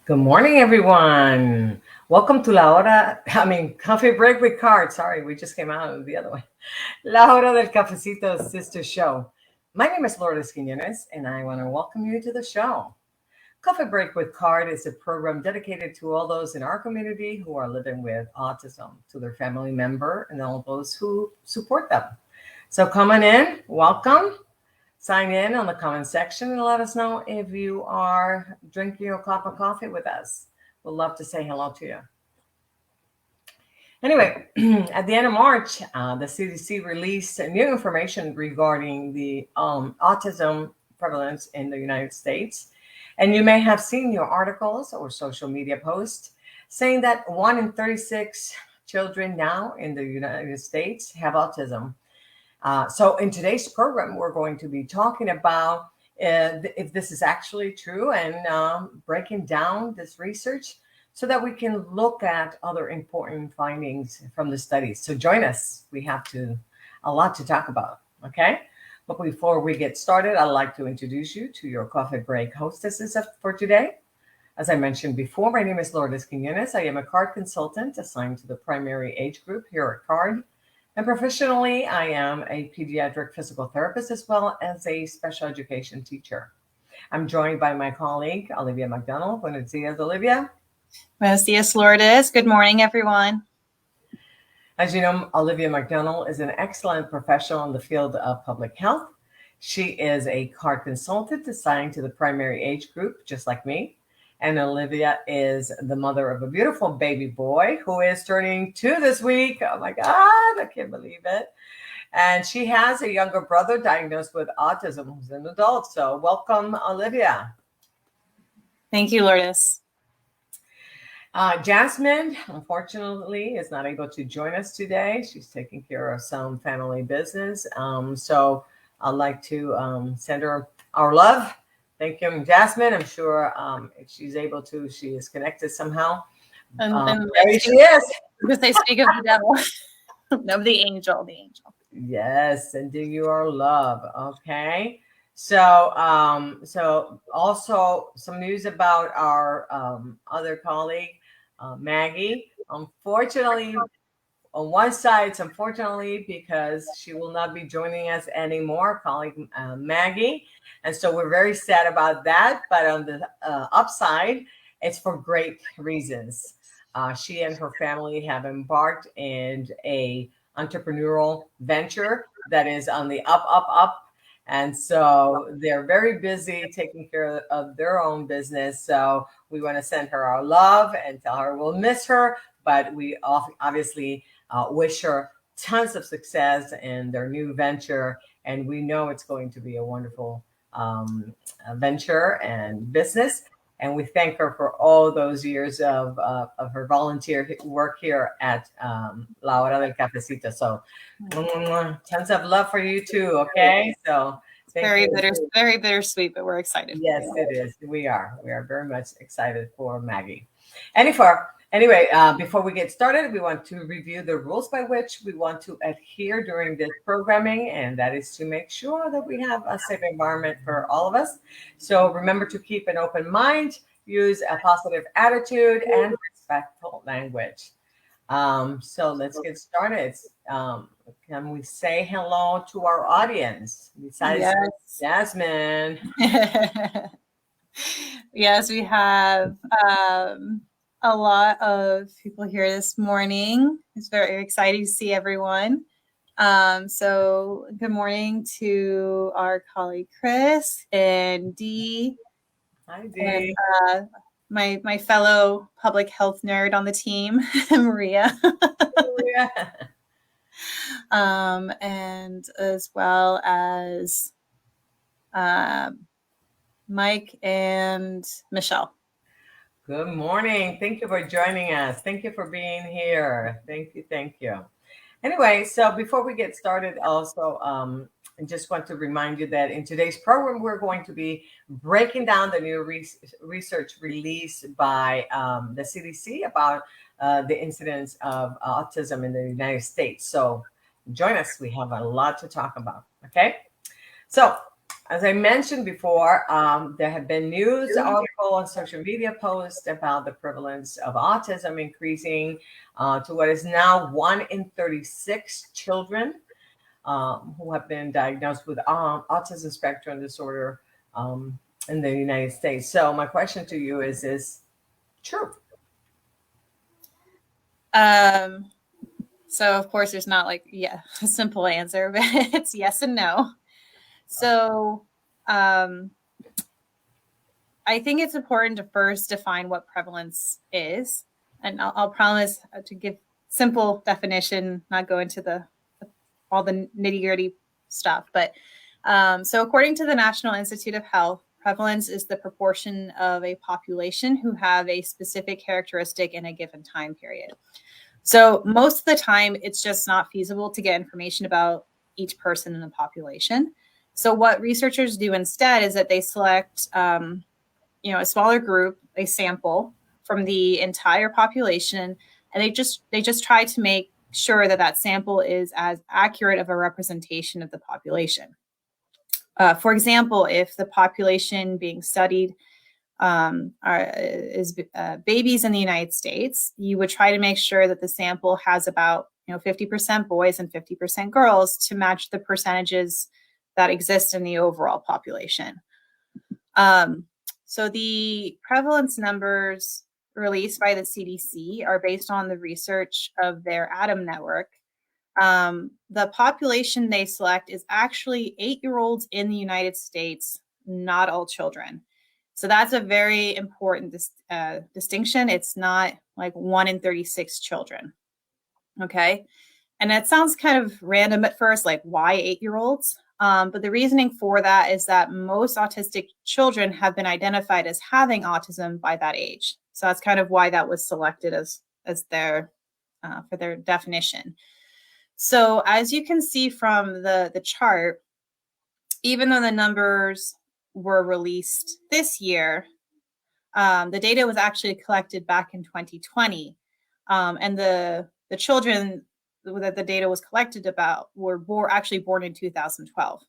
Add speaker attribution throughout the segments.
Speaker 1: Good morning, everyone. Welcome to Coffee Break with Card. Sorry, we just came out of the other one. La Hora del Cafecito Sister Show. My name is Lourdes Quiñones, and I want to welcome you to the show. Coffee Break with Card is a program dedicated to all those in our community who are living with autism, to their family member, and all those who support them. So, come on in, welcome. Sign in on the comment section and let us know if you are drinking your cup of coffee with us. We'd love to say hello to you. Anyway, at the end of March, the CDC released new information regarding the autism prevalence in the United States. And you may have seen your articles or social media posts saying that 1 in 36 children now in the United States have autism. So in today's program, we're going to be talking about if this is actually true and breaking down this research so that we can look at other important findings from the studies. So join us. We have a lot to talk about, okay? But before we get started, I'd like to introduce you to your coffee break hostesses for today. As I mentioned before, my name is Lourdes Quiñones. I am a CARD consultant assigned to the primary age group here at CARD. And professionally, I am a pediatric physical therapist as well as a special education teacher. I'm joined by my colleague, Olivia McDonald. Buenos dias, Olivia.
Speaker 2: Buenos dias, Lourdes. Good morning, everyone.
Speaker 1: As you know, Olivia McDonald is an excellent professional in the field of public health. She is a CARD consultant assigned to the primary age group, just like me. And Olivia is the mother of a beautiful baby boy who is turning 2 this week. Oh my God, I can't believe it. And she has a younger brother diagnosed with autism who's an adult. So welcome, Olivia.
Speaker 2: Thank you, Lourdes.
Speaker 1: Jasmine, unfortunately, is not able to join us today. She's taking care of some family business. So I'd like to send her our love. Thank you, Jasmine. I'm sure if she's able to, she is connected somehow.
Speaker 2: And
Speaker 1: there she is.
Speaker 2: Because they speak of the devil, of the angel,
Speaker 1: Yes, sending you our love. Okay. So, so also some news about our other colleague, Maggie. Unfortunately, on one side, it's unfortunately because she will not be joining us anymore, colleague Maggie. And so we're very sad about that. But on the upside, it's for great reasons. She and her family have embarked in a entrepreneurial venture that is on the up. And so they're very busy taking care of their own business. So we want to send her our love and tell her we'll miss her. But we obviously wish her tons of success in their new venture. And we know it's going to be a wonderful venture and business. And we thank her for all those years of her volunteer work here at La Hora del Cafecito. So tons of love for you too, okay? So
Speaker 2: very bittersweet, but we're excited.
Speaker 1: Yes, it is. We are very much excited for Maggie. Anyway, before we get started, we want to review the rules by which we want to adhere during this programming, and that is to make sure that we have a safe environment for all of us. So remember to keep an open mind, use a positive attitude, and respectful language. So let's get started. Can we say hello to our audience besides Jasmine?
Speaker 2: Yes, we have a lot of people here this morning. It's very exciting to see everyone. So good morning to our colleague Chris and Dee.
Speaker 1: Hi, Dee.
Speaker 2: And, my fellow public health nerd on the team, Maria. And as well as Mike and Michelle.
Speaker 1: Good morning. Thank you for joining us. Thank you for being here. Thank you. Anyway, so before we get started, also, I just want to remind you that in today's program, we're going to be breaking down the new research released by the CDC about the incidence of autism in the United States. So join us. We have a lot to talk about. Okay. So As I mentioned before, there have been news articles and social media posts about the prevalence of autism increasing to what is now 1 in 36 children who have been diagnosed with autism spectrum disorder in the United States. So my question to you is this true?
Speaker 2: So of course there's not like a simple answer, but it's yes and no. So I think it's important to first define what prevalence is, and I'll promise to give simple definition, not go into all the nitty-gritty stuff. But so according to the National Institute of Health, prevalence is the proportion of a population who have a specific characteristic in a given time period. So most of the time, it's just not feasible to get information about each person in the population. So what researchers do instead is that they select a smaller group, a sample from the entire population, and they just try to make sure that that sample is as accurate of a representation of the population. For example, if the population being studied is babies in the United States, you would try to make sure that the sample has about 50% boys and 50% girls to match the percentages that exist in the overall population. So the prevalence numbers released by the CDC are based on the research of their ATOM network. The population they select is actually 8-year-olds in the United States, not all children. So that's a very important distinction. It's not like 1 in 36 children. Okay. And that sounds kind of random at first, like why 8-year-olds? But the reasoning for that is that most autistic children have been identified as having autism by that age. So that's kind of why that was selected as their for their definition. So as you can see from the chart, even though the numbers were released this year, the data was actually collected back in 2020, and the children that the data was collected about were actually born in 2012.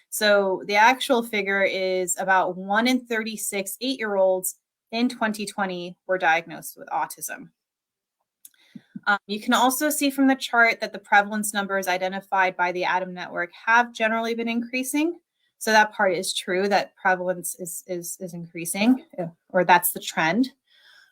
Speaker 2: So the actual figure is about 1 in 36 8-year-olds in 2020 were diagnosed with autism. You can also see from the chart that the prevalence numbers identified by the ATOM network have generally been increasing. So that part is true, that prevalence is increasing, or that's the trend.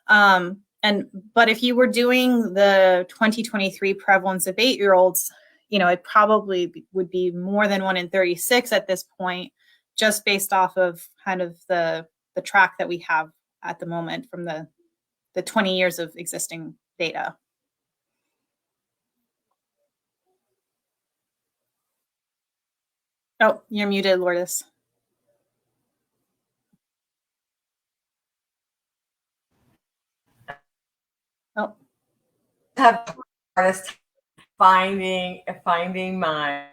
Speaker 2: But if you were doing the 2023 prevalence of 8-year-olds, it probably would be more than 1 in 36 at this point, just based off of kind of the track that we have at the moment from the 20 years of existing data. Oh, you're muted, Lourdes. Oh.
Speaker 1: Have artist finding my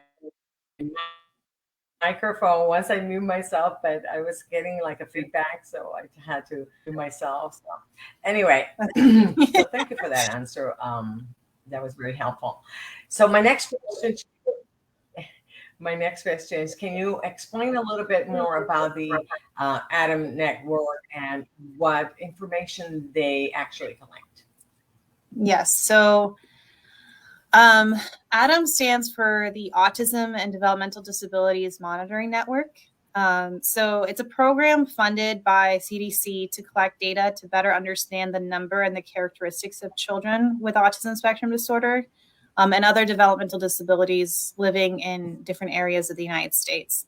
Speaker 1: microphone once I mute myself, but I was getting like a feedback, so I had to do myself. So anyway, so thank you for that answer. That was very helpful. So my next question is, can you explain a little bit more about the ATOM network and what information they actually collect?
Speaker 2: Yes. So ATOM stands for the Autism and Developmental Disabilities Monitoring Network. So it's a program funded by CDC to collect data to better understand the number and the characteristics of children with autism spectrum disorder and other developmental disabilities living in different areas of the United States.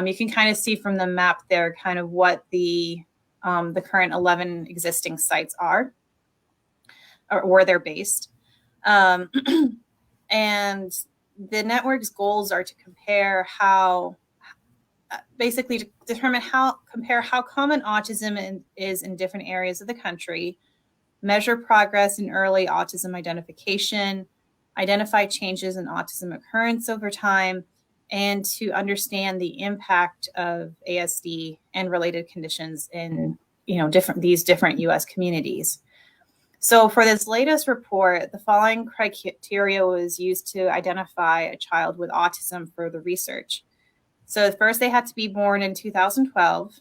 Speaker 2: You can kind of see from the map there kind of what the current 11 existing sites are, or where they're based. And the network's goals are to compare basically to determine compare how common autism is in different areas of the country, measure progress in early autism identification, identify changes in autism occurrence over time, and to understand the impact of ASD and related conditions in these different U.S. communities. So for this latest report, the following criteria was used to identify a child with autism for the research. So at first they had to be born in 2012,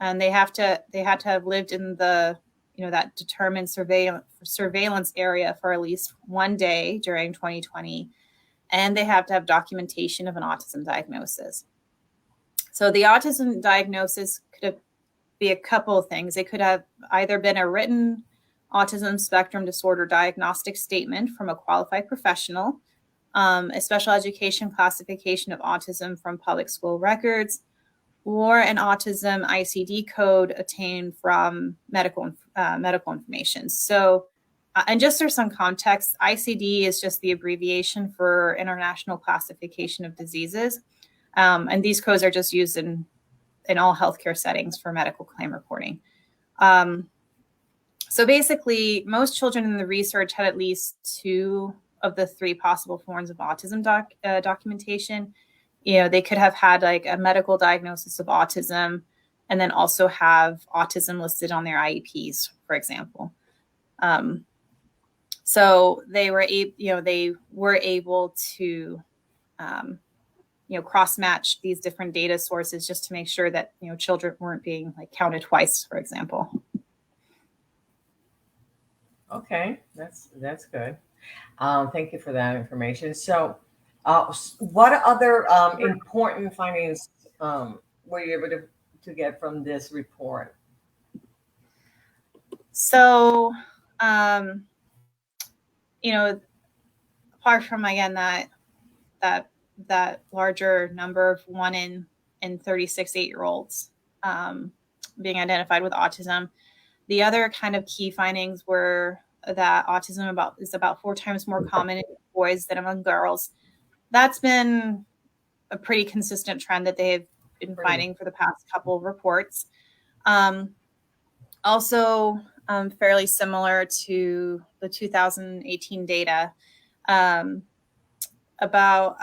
Speaker 2: and they had to have lived in the, that determined surveillance area for at least one day during 2020, and they have to have documentation of an autism diagnosis. So the autism diagnosis could be a couple of things. It could have either been a written autism spectrum disorder diagnostic statement from a qualified professional, a special education classification of autism from public school records, or an autism ICD code obtained from medical information. So, and just for some context, ICD is just the abbreviation for International Classification of Diseases. And these codes are just used in all healthcare settings for medical claim reporting. So basically, most children in the research had at least 2 of the 3 possible forms of autism documentation. They could have had like a medical diagnosis of autism, and then also have autism listed on their IEPs, for example. So they were able to cross-match these different data sources just to make sure that children weren't being like counted twice, for example.
Speaker 1: Okay, that's good. Thank you for that information. So, what other important findings were you able to get from this report?
Speaker 2: So, apart from again that larger number of 1 in 36 8-year-olds being identified with autism, the other kind of key findings were that autism is about 4 times more common in boys than among girls. That's been a pretty consistent trend that they've been finding for the past couple of reports. Also, fairly similar to the 2018 data about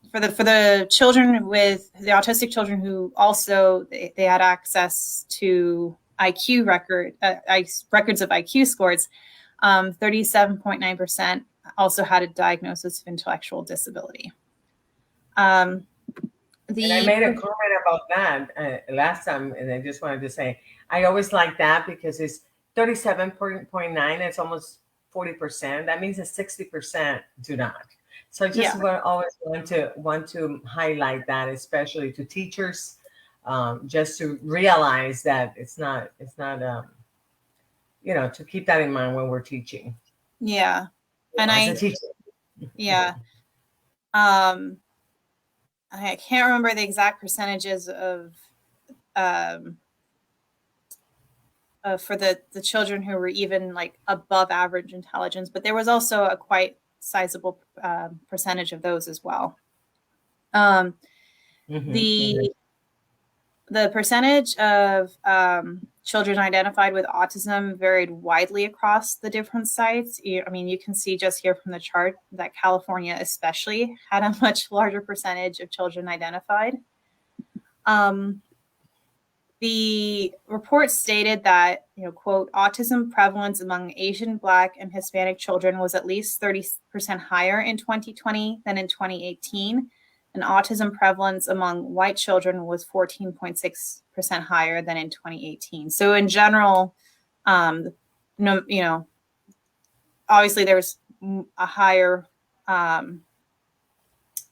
Speaker 2: for the children with the autistic children who also they had access to IQ records of IQ scores. 37.9% also had a diagnosis of intellectual disability.
Speaker 1: And I made a comment about that last time, and I just wanted to say I always like that because it's 37.9. It's almost 40%. That means that 60% do not. So I just always want to highlight that, especially to teachers, just to realize that it's not to keep that in mind when we're teaching.
Speaker 2: Yeah, and
Speaker 1: as a teacher.
Speaker 2: Yeah. I can't remember the exact percentages of for the children who were even like above average intelligence, but there was also a quite sizable percentage of those as well. The percentage of children identified with autism varied widely across the different sites. I mean, you can see just here from the chart that California especially had a much larger percentage of children identified. The report stated that, quote, autism prevalence among Asian, Black, and Hispanic children was at least 30% higher in 2020 than in 2018. And autism prevalence among white children was 14.6% higher than in 2018. So in general, obviously there was a higher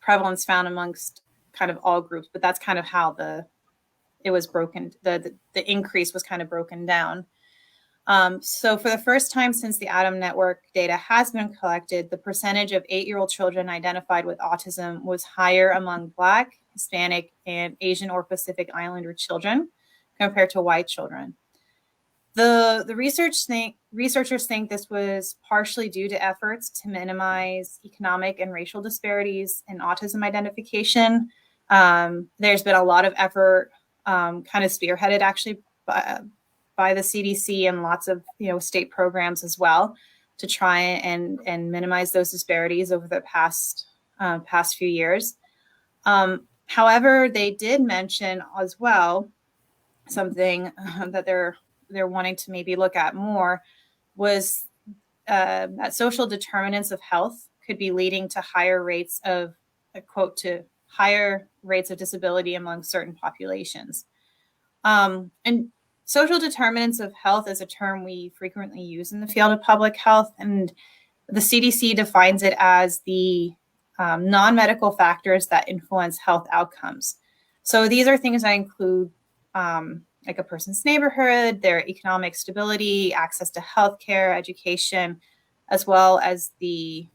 Speaker 2: prevalence found amongst kind of all groups, but that's kind of how it was broken. The increase was kind of broken down. So for the first time since the ADAM network data has been collected, the percentage of 8-year-old children identified with autism was higher among Black, Hispanic, and Asian or Pacific Islander children compared to white children. The researchers think this was partially due to efforts to minimize economic and racial disparities in autism identification. There's been a lot of effort kind of spearheaded actually by the CDC and lots of state programs as well to try and minimize those disparities over the past few years. However, they did mention as well something that they're wanting to maybe look at more was that social determinants of health could be leading to higher rates of, quote, to higher rates of disability among certain populations. And social determinants of health is a term we frequently use in the field of public health, and the CDC defines it as the non-medical factors that influence health outcomes. So these are things that include like a person's neighborhood, their economic stability, access to healthcare, education, as well as the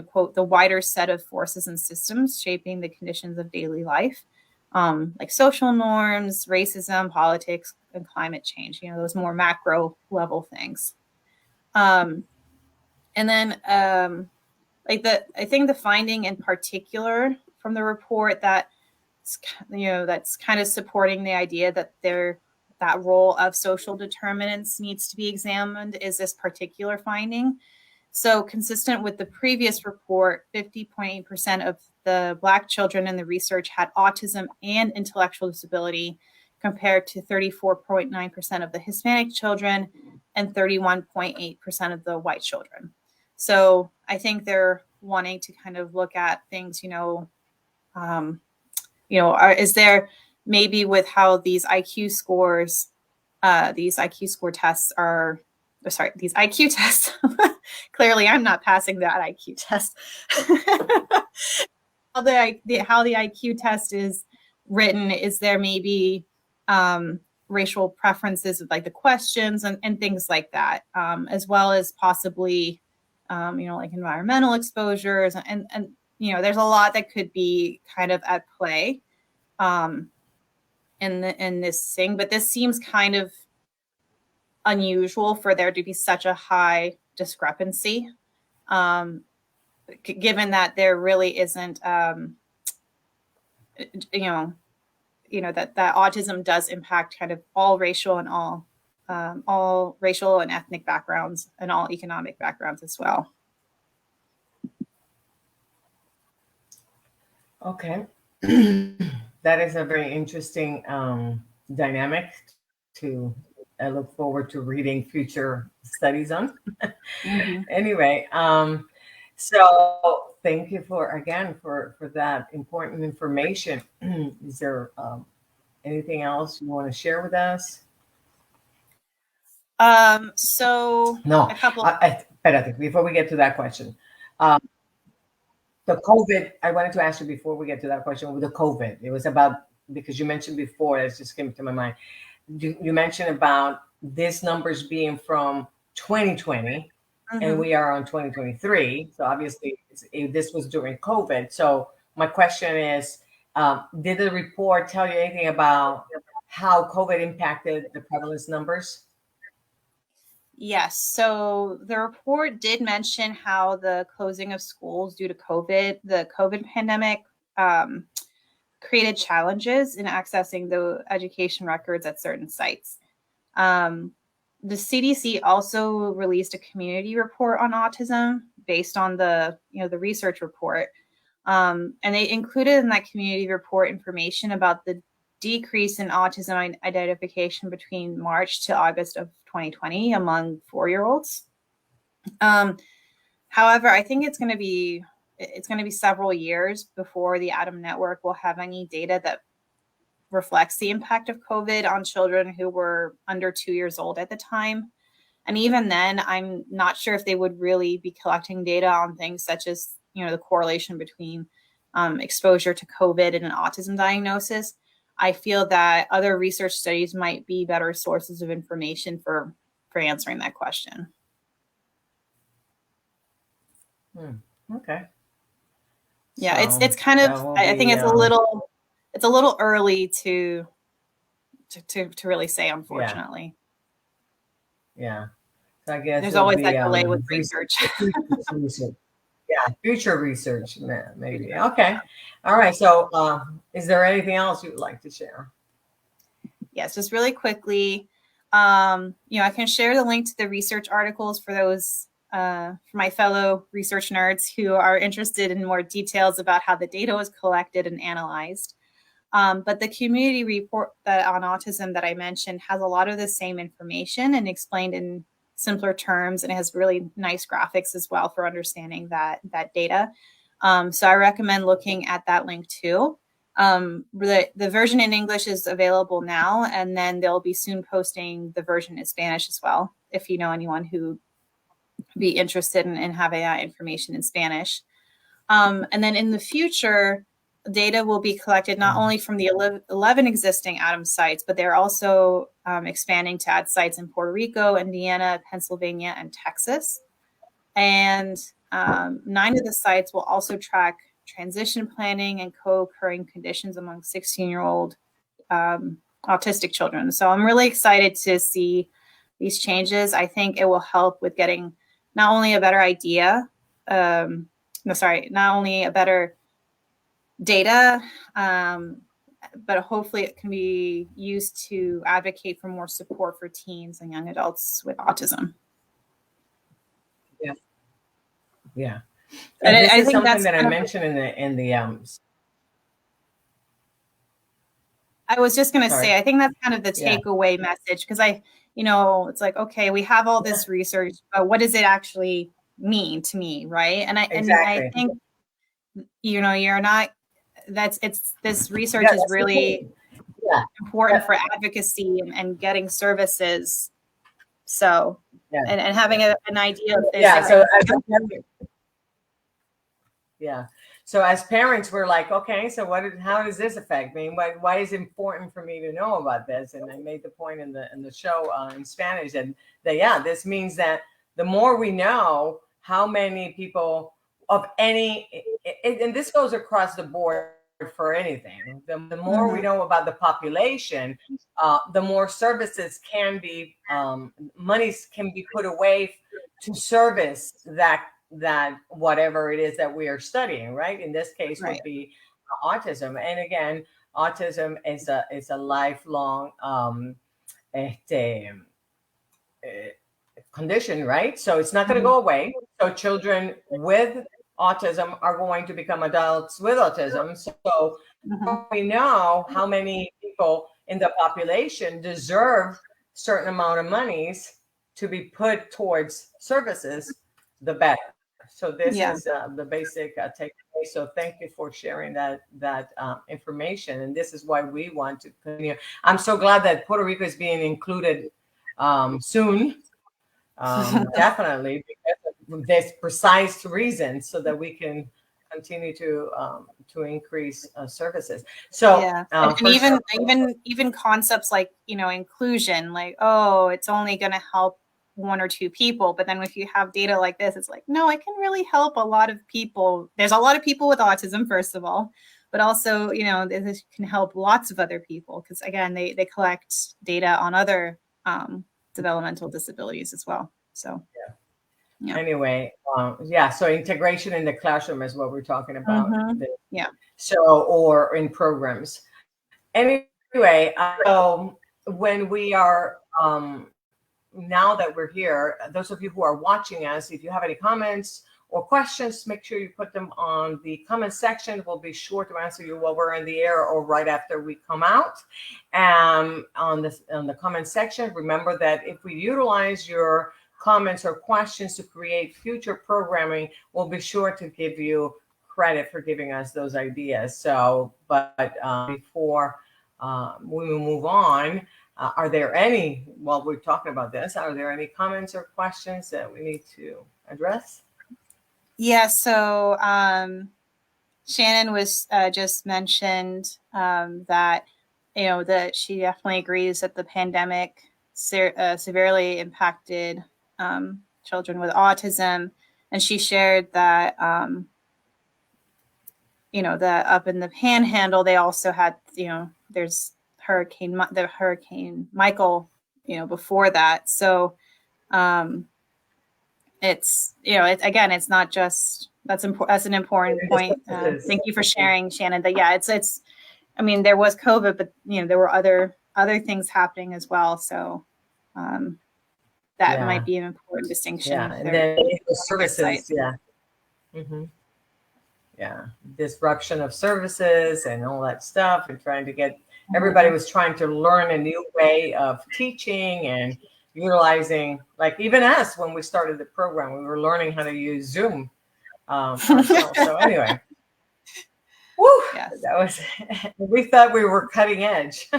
Speaker 2: quote, the wider set of forces and systems shaping the conditions of daily life, like social norms, racism, politics, and climate change, those more macro level things. And then I think the finding in particular from the report that's kind of supporting the idea that that role of social determinants needs to be examined is this particular finding. So consistent with the previous report, 50.8% of the Black children in the research had autism and intellectual disability, compared to 34.9% of the Hispanic children and 31.8% of the white children. So I think they're wanting to kind of look at things, is there maybe with how these IQ scores, these IQ tests, clearly I'm not passing that IQ test. how the IQ test is written, is there maybe racial preferences with like the questions and things like that, as well as possibly, like environmental exposures and there's a lot that could be kind of at play in this thing, but this seems kind of unusual for there to be such a high discrepancy, given that there really isn't, that autism does impact kind of all racial and all racial and ethnic backgrounds and all economic backgrounds as well.
Speaker 1: Okay. That is a very interesting dynamic to look forward to reading future studies on. Mm-hmm. Anyway, so thank you for that important information. Is there anything else you want to share with us?
Speaker 2: So
Speaker 1: no, espérate, before we get to that question. The COVID, I wanted to ask you before we get to that question with the COVID. It was about, because you mentioned before, it just came to my mind. You mentioned about this numbers being from 2020, mm-hmm. and we are on 2023. So obviously this was during COVID. So my question is, did the report tell you anything about how COVID impacted the prevalence numbers?
Speaker 2: Yes. So the report did mention how the closing of schools due to the COVID pandemic, created challenges in accessing the education records at certain sites. The CDC also released a community report on autism based on the research report. And they included in that community report information about the decrease in autism identification between March to August of 2020 among 4-year-olds. However, I think it's going to be several years before the ATOM network will have any data that reflects the impact of COVID on children who were under 2 years old at the time. And even then, I'm not sure if they would really be collecting data on things such as, the correlation between exposure to COVID and an autism diagnosis. I feel that other research studies might be better sources of information for answering that question.
Speaker 1: Okay.
Speaker 2: Yeah, so it's kind of, I think it's a little early to really say, unfortunately.
Speaker 1: Yeah. So I guess
Speaker 2: there's always that delay with research. Yeah, future research, maybe. Okay. All right. So is there anything else you'd like to share? Yes, just really quickly. I can share the link to the research articles for those for my fellow research nerds who are interested in more details about how the data was collected and analyzed. But the community report on autism that I mentioned has a lot of the same information and explained in simpler terms, and it has really nice graphics as well for understanding that data. So I recommend looking at that link too. The version in English is available now, and then they'll be soon posting the version in Spanish as well, if you know anyone who would be interested in having that information in Spanish. And then in the future, data will be collected not only from the 11 existing ATOM sites, but they're also expanding to add sites in Puerto Rico, Indiana, Pennsylvania, and Texas. And 9 of the sites will also track transition planning and co-occurring conditions among 16-year-old autistic children. So I'm really excited to see these changes. I think it will help with getting not only a better idea, not only a better data, but hopefully it can be used to advocate for more support for teens and young adults with autism.
Speaker 1: Yeah. Yeah.
Speaker 2: And
Speaker 1: this
Speaker 2: I
Speaker 1: is
Speaker 2: think
Speaker 1: something
Speaker 2: that's
Speaker 1: that I
Speaker 2: kind of,
Speaker 1: mentioned in the
Speaker 2: I was just going to
Speaker 1: sorry.
Speaker 2: say, I think that's kind of the
Speaker 1: Yeah.
Speaker 2: takeaway message, because it's like, okay, we have all this research, but what does it actually mean to me, right? And I think, you're not, this research is really important for advocacy and getting services. So, and having an idea of this.
Speaker 1: So as parents, we're like, okay, so how does this affect me? Why is it important for me to know about this? And I made the point in the show in Spanish that this means that the more we know how many people of any, and this goes across the board for anything, the more we know about the population, the more services can be, monies can be put away to service that whatever it is that we are studying, right? In this case would be autism. And again, autism is a lifelong condition, right? So it's not going to go away. So children with autism are going to become adults with autism. So we know how many people in the population deserve certain amount of monies to be put towards services, the better. So this is the basic takeaway. So thank you for sharing that information. And this is why we want to continue. I'm so glad that Puerto Rico is being included soon. Definitely, because of this precise reason, so that we can continue to increase services. So
Speaker 2: and even concepts like inclusion, like, oh, it's only going to help 1 or 2 people, but then if you have data like this, it's like, no, it can really help a lot of people. There's a lot of people with autism, first of all, but also this can help lots of other people, because again, they collect data on other developmental disabilities as well. So
Speaker 1: anyway, so integration in the classroom is what we're talking about. So, or in programs. Anyway, so when we are now that we're here, those of you who are watching us, if you have any comments or questions, make sure you put them on the comment section. We'll be sure to answer you while we're in the air or right after we come out. On the comment section, remember that if we utilize your comments or questions to create future programming, we'll be sure to give you credit for giving us those ideas. So, but before we move on, are there any, while we're talking about this, are there any comments or questions that we need to address?
Speaker 2: Yeah, so Shannon was just mentioned that, that she definitely agrees that the pandemic severely impacted children with autism. And she shared that, that up in the Panhandle, they also had, there's Hurricane Michael, before that. So it's, it's not just, that's an important point. Thank you for sharing, Shannon, that, it's, I mean, there was COVID, but, there were other things happening as well. So that might be an important distinction.
Speaker 1: Yeah, and then the services, disruption of services and all that stuff, and trying to get, everybody was trying to learn a new way of teaching and utilizing, like even us, when we started the program, we were learning how to use Zoom our show. So anyway, woo,
Speaker 2: Yes.
Speaker 1: that was, we thought we were cutting edge.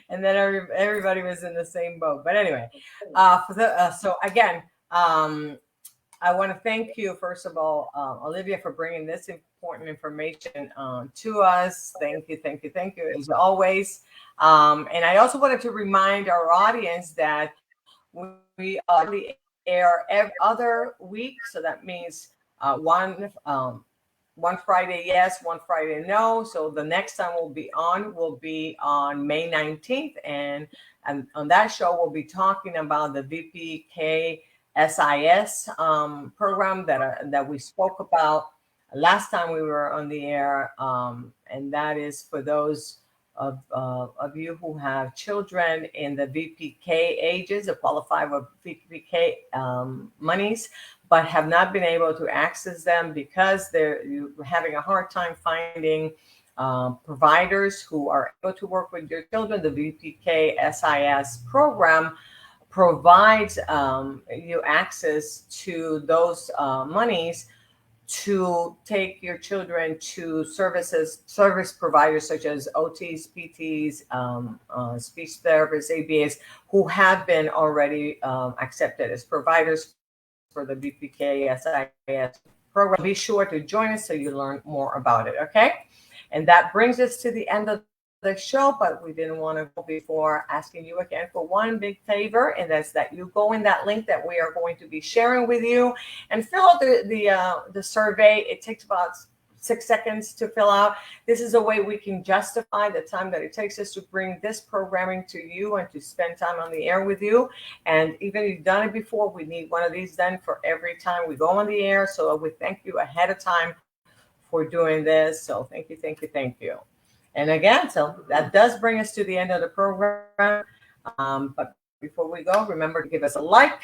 Speaker 1: And then everybody was in the same boat. But anyway, so again, I want to thank you, first of all, Olivia, for bringing this important information to us. Thank you, thank you, thank you, as always. And I also wanted to remind our audience that we are on the air every other week. So that means one Friday yes, one Friday no. So the next time we'll be on May 19th. And on that show, we'll be talking about the VPK SIS program that we spoke about last time we were on the air, and that is for those of you who have children in the VPK ages that qualify for VPK monies, but have not been able to access them because you're having a hard time finding providers who are able to work with your children. The VPK SIS program provides you access to those monies to take your children to service providers such as OTs, PTs, speech therapists, ABAs, who have been already accepted as providers for the BPK SIS program. Be sure to join us so you learn more about it, okay? And that brings us to the end of the show, but we didn't want to go before asking you again for one big favor, and that's that you go in that link that we are going to be sharing with you and fill out the survey. It takes about 6 seconds to fill out. This is a way we can justify the time that it takes us to bring this programming to you and to spend time on the air with you. And even if you've done it before, we need one of these done for every time we go on the air. So we thank you ahead of time for doing this. So thank you, thank you, thank you. And again, so that does bring us to the end of the program. But before we go, remember to give us a like,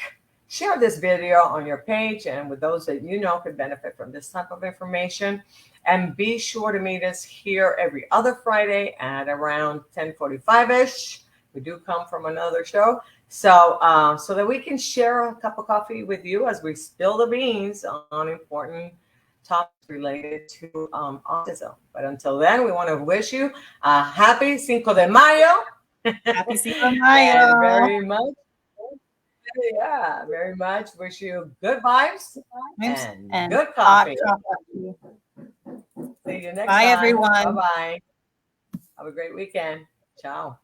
Speaker 1: share this video on your page and with those that you know could benefit from this type of information. And be sure to meet us here every other Friday at around 10:45-ish. We do come from another show. So that we can share a cup of coffee with you as we spill the beans on important topics related to autism. But until then, we want to wish you a happy Cinco de Mayo.
Speaker 2: Happy Cinco de Mayo.
Speaker 1: And very much, very much wish you good vibes and good coffee. See you next time.
Speaker 2: Bye, everyone.
Speaker 1: Bye-bye. Have a great weekend. Ciao.